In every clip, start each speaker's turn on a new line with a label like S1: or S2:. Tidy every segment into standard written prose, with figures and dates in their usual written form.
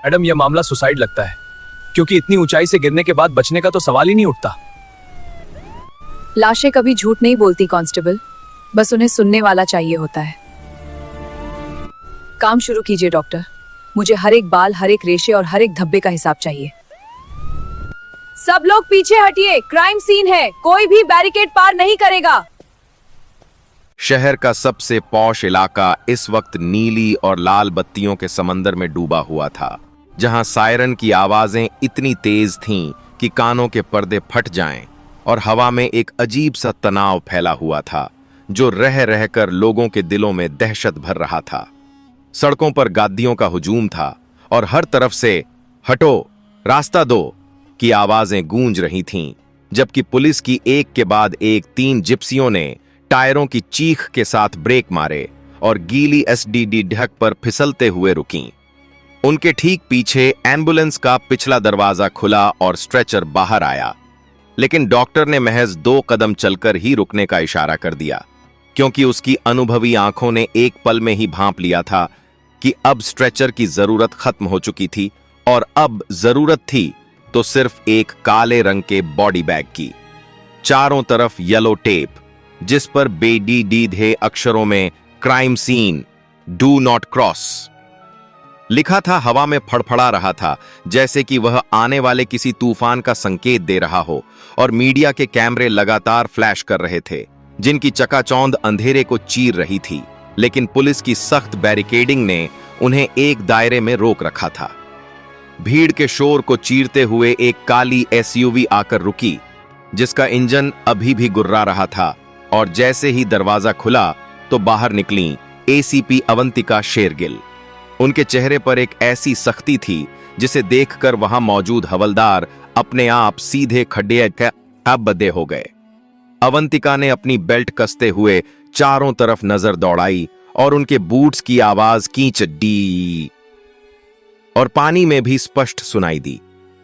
S1: Madam, यह मामला suicide लगता है, क्योंकि इतनी ऊंचाई से गिरने के बाद बचने का तो सवाल ही नहीं उठता।
S2: लाशें कभी झूठ नहीं बोलती कांस्टेबल, बस उन्हें सुनने वाला चाहिए होता है। काम शुरू कीजिए डॉक्टर। मुझे हर एक बाल, हर एक रेशे और हर एक धब्बे का हिसाब चाहिए। सब लोग पीछे हटिए, क्राइम सीन है, कोई भी बैरिकेड पार नहीं करेगा।
S3: शहर का सबसे पॉश इलाका इस वक्त नीली और लाल बत्तियों के समंदर में डूबा हुआ था, जहां सायरन की आवाजें इतनी तेज थीं कि कानों के पर्दे फट जाएं, और हवा में एक अजीब सा तनाव फैला हुआ था जो रह रहकर लोगों के दिलों में दहशत भर रहा था। सड़कों पर गादियों का हुजूम था और हर तरफ से हटो, रास्ता दो की आवाजें गूंज रही थीं, जबकि पुलिस की एक के बाद एक 3 जिप्सियों ने टायरों की चीख के साथ ब्रेक मारे और गीली एसडीडी ढक पर फिसलते हुए रुकीं। उनके ठीक पीछे एम्बुलेंस का पिछला दरवाजा खुला और स्ट्रेचर बाहर आया, लेकिन डॉक्टर ने महज 2 कदम चलकर ही रुकने का इशारा कर दिया, क्योंकि उसकी अनुभवी आंखों ने एक पल में ही भांप लिया था कि अब स्ट्रेचर की जरूरत खत्म हो चुकी थी और अब जरूरत थी तो सिर्फ एक काले रंग के बॉडी बैग की। चारों तरफ येलो टेप, जिस पर बेडीडीधे अक्षरों में crime scene, do not cross लिखा था, हवा में फड़फड़ा रहा था, जैसे कि वह आने वाले किसी तूफान का संकेत दे रहा हो। और मीडिया के कैमरे लगातार फ्लैश कर रहे थे, जिनकी चकाचौंध अंधेरे को चीर रही थी, लेकिन पुलिस की सख्त बैरिकेडिंग ने उन्हें एक दायरे में रोक रखा था। भीड़ के शोर को चीरते हुए एक काली एसयूवी आकर रुकी, जिसका इंजन अभी भी गुर्रा रहा था, और जैसे ही दरवाजा खुला तो बाहर निकली एसीपी अवंतिका शेरगिल। उनके चेहरे पर एक ऐसी सख्ती थी जिसे देखकर वहां मौजूद हवलदार अपने आप सीधे खड्डे बदे हो गए। अवंतिका ने अपनी बेल्ट कसते हुए चारों तरफ नजर दौड़ाई और उनके बूट्स की आवाज कींच डी और पानी में भी स्पष्ट सुनाई दी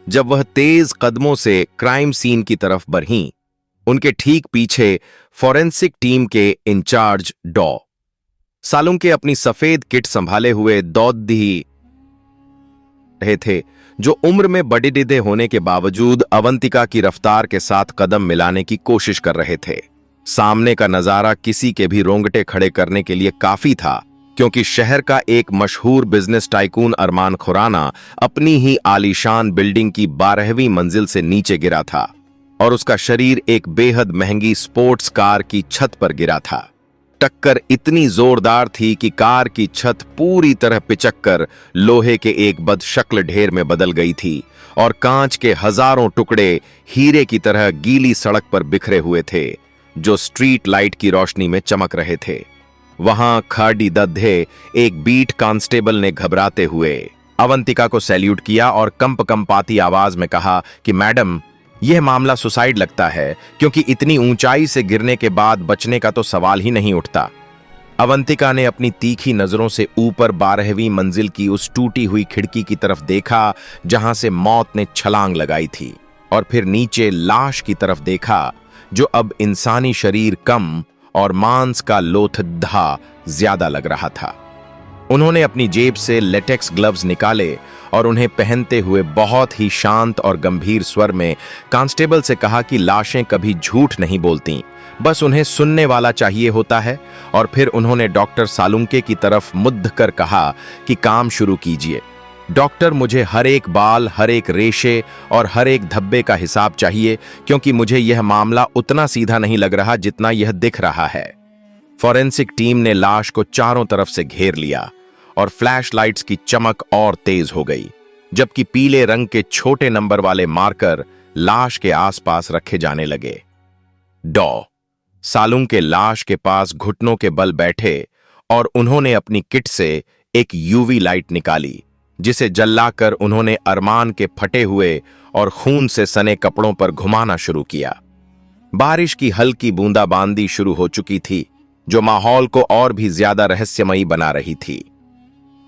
S3: जब वह तेज कदमों से क्राइम सीन की तरफ बढ़ीं। उनके ठीक पीछे फॉरेंसिक टीम के इंचार्ज डॉ सालुंके अपनी सफेद किट संभाले हुए दौड़ रहे थे, जो उम्र में बड़े होने के बावजूद अवंतिका की रफ्तार के साथ कदम मिलाने की कोशिश कर रहे थे। सामने का नजारा किसी के भी रोंगटे खड़े करने के लिए काफी था, क्योंकि शहर का एक मशहूर बिजनेस टाइकून अरमान खुराना अपनी ही आलीशान बिल्डिंग की 12वीं मंजिल से नीचे गिरा था और उसका शरीर एक बेहद महंगी स्पोर्ट्स कार की छत पर गिरा था। टक्कर इतनी जोरदार थी कि कार की छत पूरी तरह पिचककर लोहे के एक बदशक्ल ढेर में बदल गई थी और कांच के हजारों टुकड़े हीरे की तरह गीली सड़क पर बिखरे हुए थे, जो स्ट्रीट लाइट की रोशनी में चमक रहे थे। वहां खाड़ी दद्धे एक बीट कांस्टेबल ने घबराते हुए अवंतिका को सैल्यूट किया और कंपकंपाती आवाज में कहा कि मैडम, यह मामला सुसाइड लगता है, क्योंकि इतनी ऊंचाई से गिरने के बाद बचने का तो सवाल ही नहीं उठता। अवंतिका ने अपनी तीखी नजरों से ऊपर 12वीं मंजिल की उस टूटी हुई खिड़की की तरफ देखा जहां से मौत ने छलांग लगाई थी, और फिर नीचे लाश की तरफ देखा, जो अब इंसानी शरीर कम और मांस का लोथद्धा ज्यादा लग रहा था। उन्होंने अपनी जेब से लेटेक्स ग्लव्स निकाले और उन्हें पहनते हुए बहुत ही शांत और गंभीर स्वर में कांस्टेबल से कहा कि लाशें कभी झूठ नहीं बोलती, बस उन्हें सुनने वाला चाहिए होता है। और फिर उन्होंने डॉक्टर सालुंके की तरफ मुद्द कर कहा कि काम शुरू कीजिए। डॉक्टर, मुझे हर एक बाल, हर एक रेशे और हर एक धब्बे का हिसाब चाहिए, क्योंकि मुझे यह मामला उतना सीधा नहीं लग रहा जितना यह दिख रहा है। फॉरेंसिक टीम ने लाश को चारों तरफ से घेर लिया और फ्लैश लाइट्स की चमक और तेज हो गई, जबकि पीले रंग के छोटे नंबर वाले मार्कर लाश के आसपास रखे जाने लगे। डॉ सालुंके लाश के पास घुटनों के बल बैठे और उन्होंने अपनी किट से एक यूवी लाइट निकाली, जिसे जलाकर उन्होंने अरमान के फटे हुए और खून से सने कपड़ों पर घुमाना शुरू किया। बारिश की हल्की बूंदाबांदी शुरू हो चुकी थी, जो माहौल को और भी ज्यादा रहस्यमयी बना रही थी।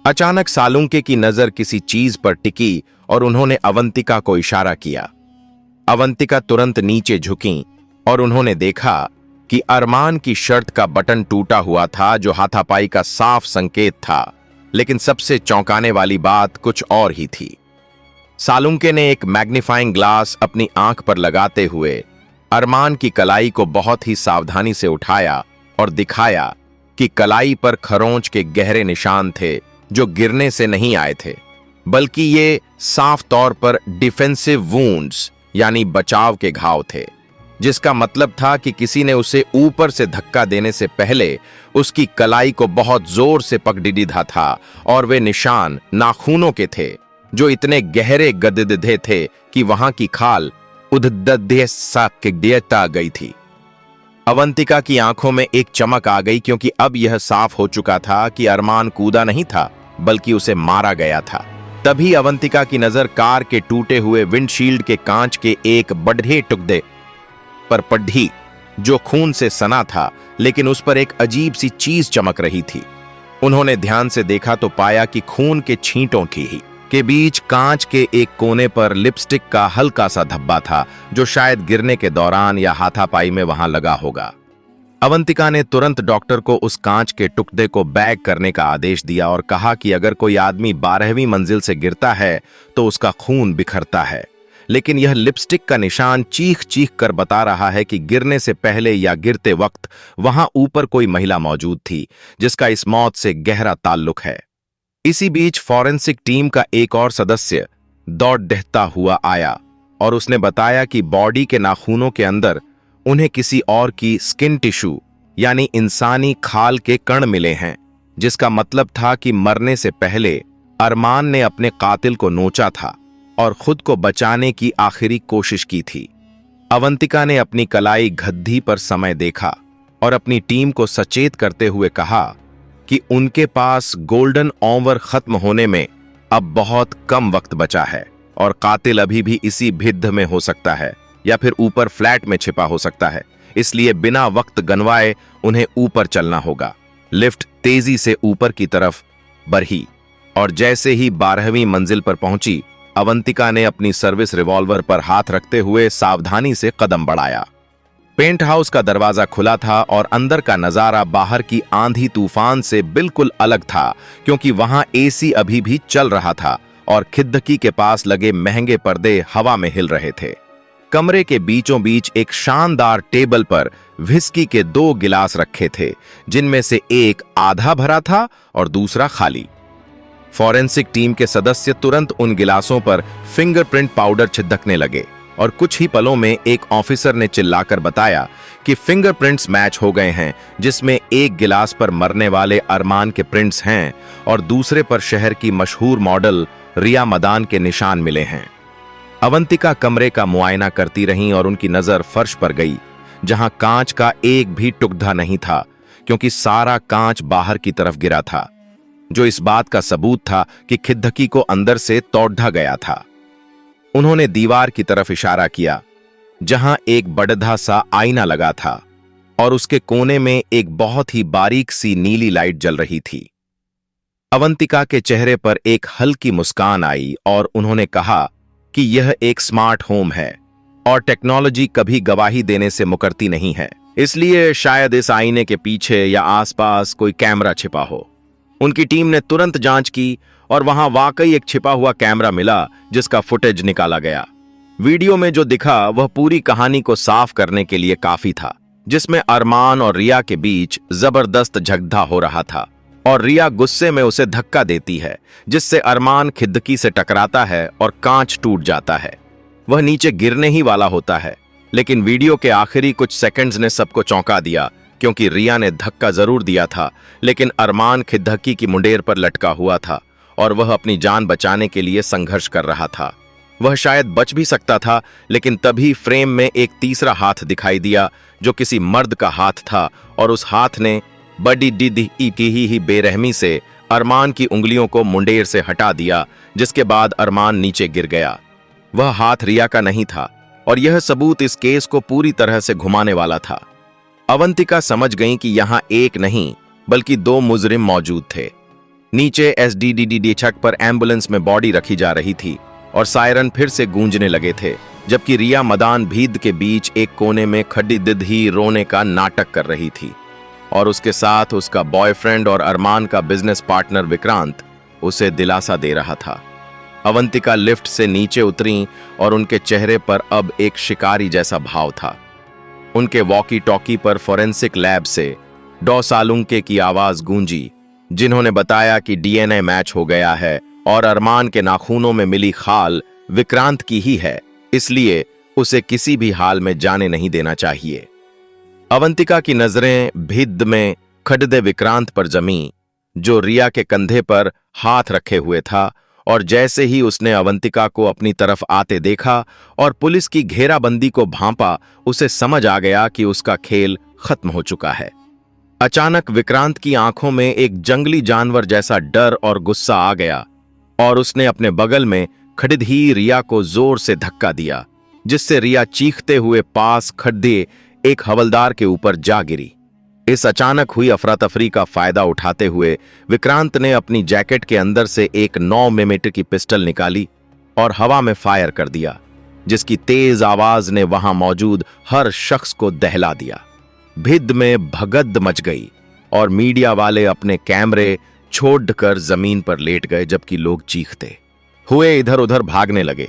S3: अचानक सालुंके की नजर किसी चीज पर टिकी और उन्होंने अवंतिका को इशारा किया। अवंतिका तुरंत नीचे झुकी और उन्होंने देखा कि अरमान की शर्ट का बटन टूटा हुआ था, जो हाथापाई का साफ संकेत था। लेकिन सबसे चौंकाने वाली बात कुछ और ही थी। सालुंके ने एक मैग्नीफाइंग ग्लास अपनी आंख पर लगाते हुए अरमान की कलाई को बहुत ही सावधानी से उठाया और दिखाया कि कलाई पर खरोंच के गहरे निशान थे जो गिरने से नहीं आए थे, बल्कि ये साफ तौर पर डिफेंसिव वुंड्स यानी बचाव के घाव थे, जिसका मतलब था कि किसी ने उसे ऊपर से धक्का देने से पहले उसकी कलाई को बहुत जोर से पकड़ था और वे निशान नाखूनों के थे जो इतने गहरे गदगदे थे कि वहां की खाल उद्ददेता गई थी। अवंतिका की आंखों में एक चमक आ गई क्योंकि अब यह साफ हो चुका था कि अरमान कूदा नहीं था बल्कि उसे मारा गया था। तभी अवंतिका की नजर कार के टूटे हुए विंडशील्ड के कांच के एक बड़े टुकड़े पर पड़ी जो खून से सना था, लेकिन उस पर एक अजीब सी चीज चमक रही थी। उन्होंने ध्यान से देखा तो पाया कि खून के छींटों के बीच कांच के एक कोने पर लिपस्टिक का हल्का सा धब्बा था जो शायद गिरने के दौरान या हाथापाई में वहां लगा होगा। अवंतिका ने तुरंत डॉक्टर को उस कांच के टुकड़े को बैग करने का आदेश दिया और कहा कि अगर कोई आदमी 12वीं मंजिल से गिरता है तो उसका खून बिखरता है, लेकिन यह लिपस्टिक का निशान चीख चीख कर बता रहा है कि गिरने से पहले या गिरते वक्त वहां ऊपर कोई महिला मौजूद थी जिसका इस मौत से गहरा ताल्लुक है। इसी बीच फॉरेंसिक टीम का एक और सदस्य दौड़ दहता हुआ आया और उसने बताया कि बॉडी के नाखूनों के अंदर उन्हें किसी और की स्किन टिश्यू यानी इंसानी खाल के कण मिले हैं, जिसका मतलब था कि मरने से पहले अरमान ने अपने कातिल को नोचा था और खुद को बचाने की आखिरी कोशिश की थी। अवंतिका ने अपनी कलाई गद्दी पर समय देखा और अपनी टीम को सचेत करते हुए कहा कि उनके पास गोल्डन ऑवर खत्म होने में अब बहुत कम वक्त बचा है और कातिल अभी भी इसी भिद्ध में हो सकता है या फिर ऊपर फ्लैट में छिपा हो सकता है, इसलिए बिना वक्त गंवाए उन्हें ऊपर चलना होगा। लिफ्ट तेजी से ऊपर की तरफ बढ़ी और जैसे ही 12वीं मंजिल पर पहुंची, अवंतिका ने अपनी सर्विस रिवॉल्वर पर हाथ रखते हुए सावधानी से कदम बढ़ाया। पेंट हाउस का दरवाजा खुला था और अंदर का नजारा बाहर की आंधी तूफान से बिल्कुल अलग था, क्योंकि वहां एसी अभी भी चल रहा था और खिड़की के पास लगे महंगे पर्दे हवा में हिल रहे थे। कमरे के बीचों बीच एक शानदार टेबल पर विस्की के 2 गिलास रखे थे, जिनमें से एक आधा भरा था और दूसरा खाली। फॉरेंसिक टीम के सदस्य तुरंत उन गिलासों पर फिंगरप्रिंट पाउडर छिड़कने लगे और कुछ ही पलों में एक ऑफिसर ने चिल्लाकर बताया कि फिंगरप्रिंट्स मैच हो गए हैं, जिसमें एक गिलास पर मरने वाले अरमान के प्रिंट्स हैं और दूसरे पर शहर की मशहूर मॉडल रिया मदान के निशान मिले हैं। अवंतिका कमरे का मुआयना करती रहीं और उनकी नजर फर्श पर गई, जहां कांच का एक भी टुकड़ा नहीं था, क्योंकि सारा कांच बाहर की तरफ गिरा था, जो इस बात का सबूत था कि खिड़की को अंदर से तोड़ा गया था। उन्होंने दीवार की तरफ इशारा किया, जहां एक बड़ा सा आईना लगा था और उसके कोने में एक बहुत ही बारीक सी नीली लाइट जल रही थी। अवंतिका के चेहरे पर एक हल्की मुस्कान आई और उन्होंने कहा कि यह एक स्मार्ट होम है और टेक्नोलॉजी कभी गवाही देने से मुकरती नहीं है, इसलिए शायद इस आईने के पीछे या आसपास कोई कैमरा छिपा हो। उनकी टीम ने तुरंत जांच की और वहां वाकई एक छिपा हुआ कैमरा मिला, जिसका फुटेज निकाला गया। वीडियो में जो दिखा वह पूरी कहानी को साफ करने के लिए काफी था, जिसमें अरमान और रिया के बीच जबरदस्त झगड़ा हो रहा था और रिया गुस्से में उसे धक्का देती है, जिससे अरमान खिड़की से टकराता है और कांच टूट जाता है। वह नीचे गिरने ही वाला होता है, लेकिन वीडियो के आखिरी कुछ सेकंड्स ने सबको चौंका दिया, क्योंकि रिया ने धक्का जरूर दिया था, लेकिन अरमान खिड़की की मुंडेर पर लटका हुआ था और वह अपनी जान बचाने के लिए संघर्ष कर रहा था। वह शायद बच भी सकता था, लेकिन तभी फ्रेम में एक तीसरा हाथ दिखाई दिया, जो किसी मर्द का हाथ था और उस हाथ ने बड़ी ही बेरहमी से अरमान की उंगलियों को मुंडेर से हटा दिया, जिसके बाद अरमान नीचे गिर गया। वह हाथ रिया का नहीं था और यह सबूत इस केस को पूरी तरह से घुमाने वाला था। अवंतिका समझ गई कि यहां एक नहीं बल्कि 2 मुजरिम मौजूद थे। नीचे एसडीडीडी छत पर एम्बुलेंस में बॉडी रखी जा रही थी और सायरन फिर से गूंजने लगे थे, जबकि रिया मदान भीड़ के बीच एक कोने में खड़ी दिद्दी रोने का नाटक कर रही थी। और उसके साथ उसका बॉयफ्रेंड और अरमान का बिजनेस पार्टनर विक्रांत उसे दिलासा दे रहा था। अवंतिका लिफ्ट से नीचे उतरी और उनके चेहरे पर अब एक शिकारी जैसा भाव था। उनके वॉकी टॉकी पर फोरेंसिक लैब से डॉ सालुंके की आवाज गूंजी, जिन्होंने बताया कि डीएनए मैच हो गया है और अरमान के नाखूनों में मिली खाल विक्रांत की ही है, इसलिए उसे किसी भी हाल में जाने नहीं देना चाहिए। अवंतिका की नजरें भिद्द में खड़दे विक्रांत पर जमी, जो रिया के कंधे पर हाथ रखे हुए था, और जैसे ही उसने अवंतिका को अपनी तरफ आते देखा और पुलिस की घेराबंदी को भांपा, उसे समझ आ गया कि उसका खेल खत्म हो चुका है। अचानक विक्रांत की आंखों में एक जंगली जानवर जैसा डर और गुस्सा आ गया और उसने अपने बगल में खड़ी ही रिया को जोर से धक्का दिया, जिससे रिया चीखते हुए पास खड़े एक हवलदार के ऊपर जा गिरी। इस अचानक हुई अफरा तफरी का फायदा उठाते हुए विक्रांत ने अपनी जैकेट के अंदर से एक 9 मिमी की पिस्टल निकाली और हवा में फायर कर दिया, जिसकी तेज आवाज ने वहां मौजूद हर शख्स को दहला दिया। भिद्द में भगद मच गई और मीडिया वाले अपने कैमरे छोड़कर जमीन पर लेट गए, जबकि लोग चीखते हुए इधर उधर भागने लगे।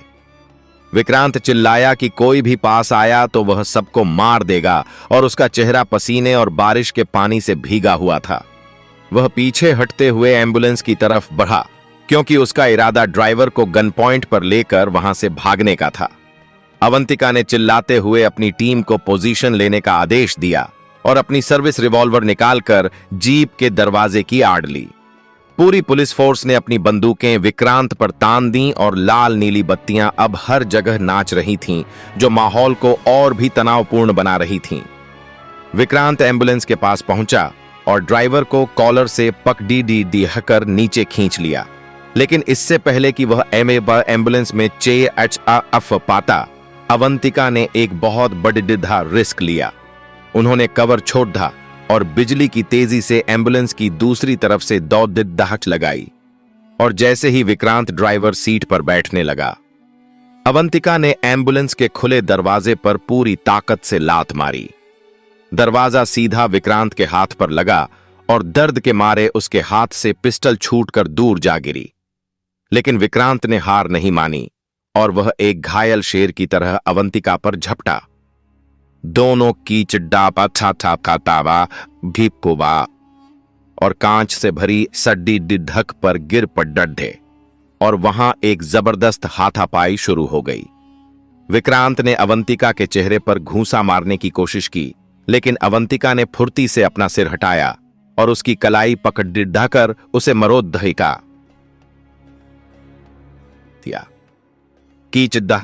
S3: विक्रांत चिल्लाया कि कोई भी पास आया तो वह सबको मार देगा, और उसका चेहरा पसीने और बारिश के पानी से भीगा हुआ था। वह पीछे हटते हुए एम्बुलेंस की तरफ बढ़ा, क्योंकि उसका इरादा ड्राइवर को गन पॉइंट पर लेकर वहां से भागने का था। अवंतिका ने चिल्लाते हुए अपनी टीम को पोजीशन लेने का आदेश दिया और अपनी सर्विस रिवॉल्वर निकालकर जीप के दरवाजे की आड़ ली। पूरी पुलिस फोर्स ने अपनी बंदूकें विक्रांत पर तान दी और लाल नीली बत्तियां अब हर जगह नाच रही थीं, जो माहौल को और भी तनावपूर्ण बना रही थीं। विक्रांत एम्बुलेंस के पास पहुंचा और ड्राइवर को कॉलर से पकड़ नीचे खींच लिया, लेकिन इससे पहले कि वह एम्बुलेंस में पाता, अवंतिका ने एक बहुत बड़ा रिस्क लिया। उन्होंने कवर छोड़ दा और बिजली की तेजी से एम्बुलेंस की दूसरी तरफ से दौड़ लगाई, और जैसे ही विक्रांत ड्राइवर सीट पर बैठने लगा, अवंतिका ने एम्बुलेंस के खुले दरवाजे पर पूरी ताकत से लात मारी। दरवाजा सीधा विक्रांत के हाथ पर लगा और दर्द के मारे उसके हाथ से पिस्टल छूटकर दूर जा गिरी। लेकिन विक्रांत ने हार नहीं मानी और वह एक घायल शेर की तरह अवंतिका पर झपटा। दोनों की चिड्डा तावा भीपकोवा और कांच से भरी सड्डी डिढक पर गिर पड़ डढ़े, और वहां एक जबरदस्त हाथापाई शुरू हो गई। विक्रांत ने अवंतिका के चेहरे पर घूंसा मारने की कोशिश की, लेकिन अवंतिका ने फुर्ती से अपना सिर हटाया और उसकी कलाई पकड़ डिढ़ाकर उसे मरोद्धिका दिया। की चिद्दा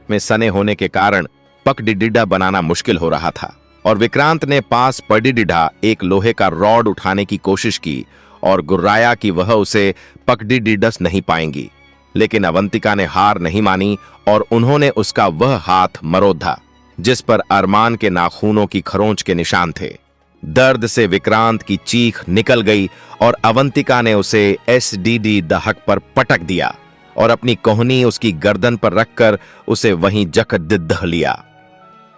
S3: में सने होने के कारण पकडिडिडा बनाना मुश्किल हो रहा था, और विक्रांत ने पास पडिडिडा एक लोहे का रॉड उठाने की कोशिश की और गुर्राया कि वह उसे पकडिडिडस नहीं पाएंगी। लेकिन अवंतिका ने हार नहीं मानी और उन्होंने उसका वह हाथ मरोधा जिस पर अरमान के नाखूनों की खरोंच के निशान थे। दर्द से विक्रांत की चीख निकल गई और अवंतिका ने उसे एसडीडी दहक पर पटक दिया और अपनी कोहनी उसकी गर्दन पर रखकर उसे वहीं जकड़ लिया।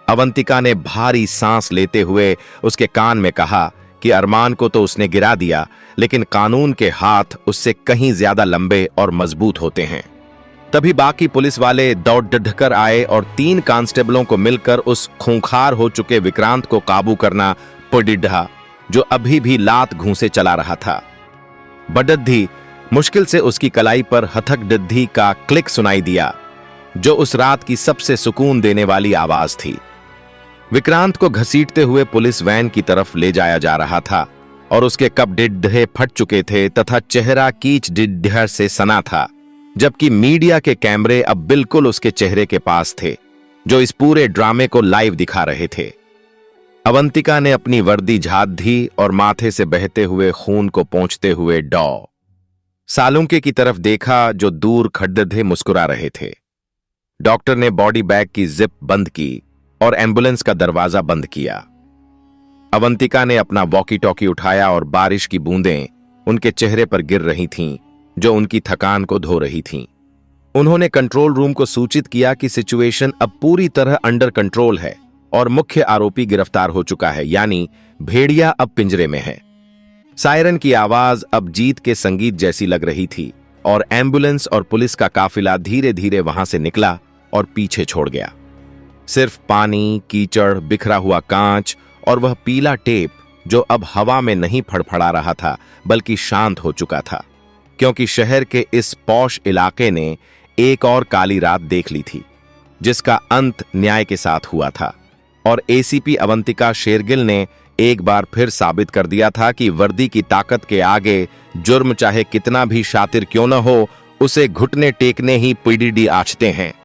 S3: अवंतिका ने भारी सांस लेते हुए उसके कान में कहा कि अरमान को तो उसने गिरा दिया, लेकिन कानून के हाथ उससे कहीं ज्यादा लंबे और मजबूत होते हैं। तभी बाकी पुलिस वाले दौड़ आए और 3 कांस्टेबलों को मिलकर उस खूंखार हो चुके विक्रांत को काबू करना पडिढ़ा, जो अभी भी लात घूंसे चला रहा था। बडद्धी मुश्किल से उसकी कलाई पर हथक डिद्धी का क्लिक सुनाई दिया, जो उस रात की सबसे सुकून देने वाली आवाज थी। विक्रांत को घसीटते हुए पुलिस वैन की तरफ ले जाया जा रहा था और उसके कप डिड्ढे फट चुके थे तथा चेहरा कीच डिड्ढ से सना था, जबकि मीडिया के कैमरे अब बिल्कुल उसके चेहरे के पास थे, जो इस पूरे ड्रामे को लाइव दिखा रहे थे। अवंतिका ने अपनी वर्दी झाड़ दी और माथे से बहते हुए खून को पोंछते हुए डॉ सालुंके की तरफ देखा, जो दूर खड़े मुस्कुरा रहे थे। डॉक्टर ने बॉडी बैग की जिप बंद की और एम्बुलेंस का दरवाजा बंद किया। अवंतिका ने अपना वॉकी टॉकी उठाया और बारिश की बूंदें उनके चेहरे पर गिर रही थीं, जो उनकी थकान को धो रही थीं। उन्होंने कंट्रोल रूम को सूचित किया कि सिचुएशन अब पूरी तरह अंडर कंट्रोल है और मुख्य आरोपी गिरफ्तार हो चुका है, यानी भेड़िया अब पिंजरे में है। सायरन की आवाज अब जीत के संगीत जैसी लग रही थी और एम्बुलेंस और पुलिस का काफिला धीरे धीरे वहां से निकला और पीछे छोड़ गया। सिर्फ पानी, कीचड़, बिखरा हुआ कांच और वह पीला टेप जो अब हवा में नहीं फड़फड़ा रहा था बल्कि शांत हो चुका था, क्योंकि शहर के इस पॉश इलाके ने एक और काली रात देख ली थी जिसका अंत न्याय के साथ हुआ था। और एसीपी अवंतिका शेरगिल ने एक बार फिर साबित कर दिया था कि वर्दी की ताकत के आगे जुर्म चाहे कितना भी शातिर क्यों न हो, उसे घुटने टेकने ही पीडीडी आंचते हैं।